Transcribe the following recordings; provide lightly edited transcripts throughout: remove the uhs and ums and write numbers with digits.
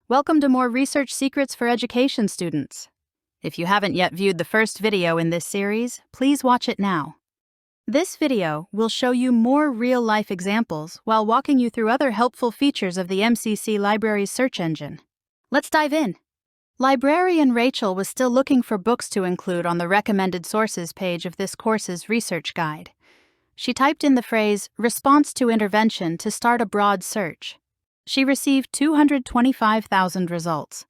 Welcome to more research secrets for education students. If you haven't yet viewed the first video in this series, please watch it now. This video will show you more real-life examples while walking you through other helpful features of the MCC Library's search engine. Let's dive in. Librarian Rachel was still looking for books to include on the recommended sources page of this course's research guide. She typed in the phrase, "response to intervention" to start a broad search. She received 225,000 results.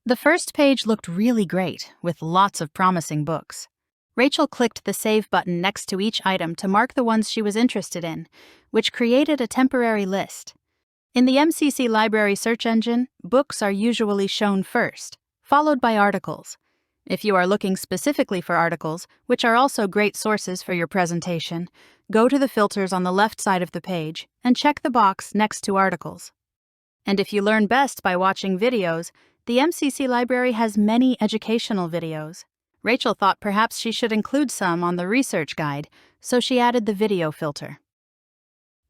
The first page looked really great, with lots of promising books. Rachel clicked the Save button next to each item to mark the ones she was interested in, which created a temporary list. In the MCC Library search engine, books are usually shown first, followed by articles. If you are looking specifically for articles, which are also great sources for your presentation, go to the filters on the left side of the page and check the box next to articles. And if you learn best by watching videos, the MCC Library has many educational videos. Rachel thought perhaps she should include some on the research guide, so she added the video filter.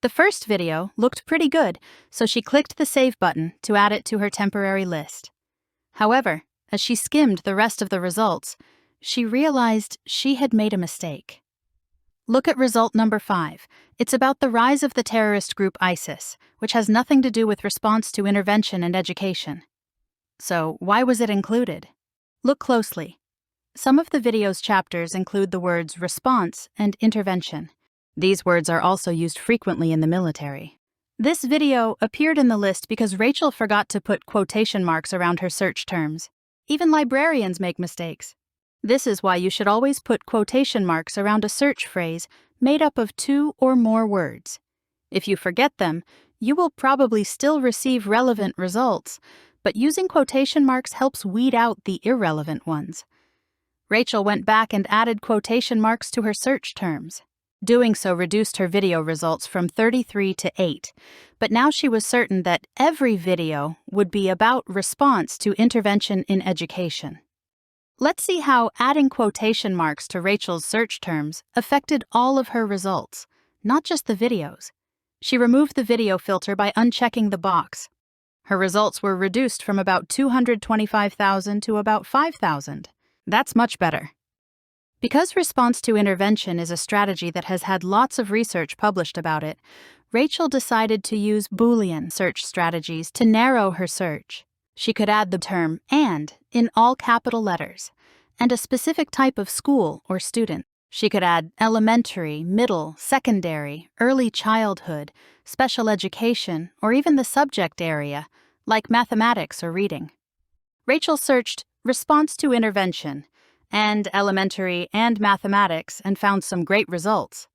The first video looked pretty good, so she clicked the Save button to add it to her temporary list. However, as she skimmed the rest of the results, she realized she had made a mistake. Look at result number 5. It's about the rise of the terrorist group ISIS, which has nothing to do with response to intervention and education. So, why was it included? Look closely. Some of the video's chapters include the words response and intervention. These words are also used frequently in the military. This video appeared in the list because Rachel forgot to put quotation marks around her search terms. Even librarians make mistakes. This is why you should always put quotation marks around a search phrase made up of 2 or more words. If you forget them, you will probably still receive relevant results, but using quotation marks helps weed out the irrelevant ones. Rachel went back and added quotation marks to her search terms. Doing so reduced her video results from 33 to 8, but now she was certain that every video would be about response to intervention in education. Let's see how adding quotation marks to Rachel's search terms affected all of her results, not just the videos. She removed the video filter by unchecking the box. Her results were reduced from about 225,000 to about 5,000. That's much better. Because response to intervention is a strategy that has had lots of research published about it, Rachel decided to use Boolean search strategies to narrow her search. She could add the term "and" in all capital letters, and a specific type of school or student. She could add elementary, middle, secondary, early childhood, special education, or even the subject area, like mathematics or reading. Rachel searched response to intervention and elementary and mathematics and found some great results.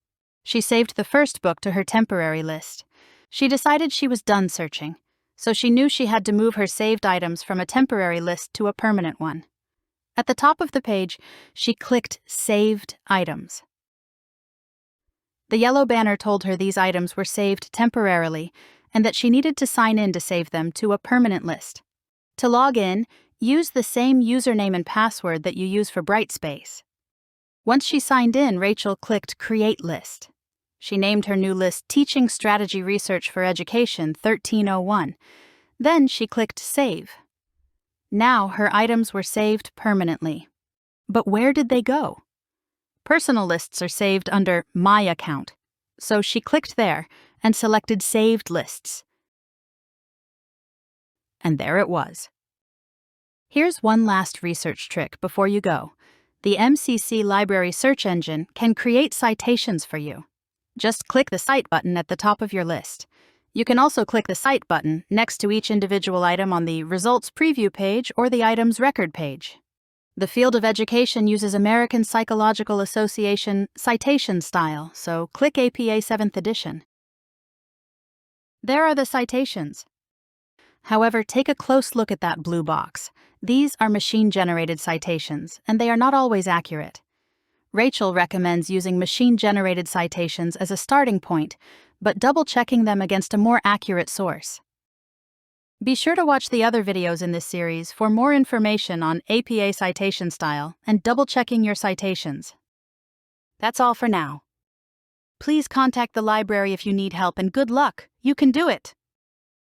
She saved the first book to her temporary list. She decided she was done searching, so she knew she had to move her saved items from a temporary list to a permanent one. At the top of the page, she clicked Saved Items. The yellow banner told her these items were saved temporarily and that she needed to sign in to save them to a permanent list. To log in, use the same username and password that you use for Brightspace. Once she signed in, Rachel clicked Create List. She named her new list Teaching Strategy Research for Education 1301. Then she clicked Save. Now her items were saved permanently. But where did they go? Personal lists are saved under My Account, so she clicked there and selected Saved Lists. And there it was. Here's one last research trick before you go. The MCC Library search engine can create citations for you. Just click the Cite button at the top of your list. You can also click the Cite button next to each individual item on the Results Preview page or the item's record page. The field of education uses American Psychological Association citation style, so click APA 7th edition. There are the citations. However, take a close look at that blue box. These are machine-generated citations, and they are not always accurate. Rachel recommends using machine-generated citations as a starting point, but double-checking them against a more accurate source. Be sure to watch the other videos in this series for more information on APA citation style and double-checking your citations. That's all for now. Please contact the library if you need help, and good luck! You can do it!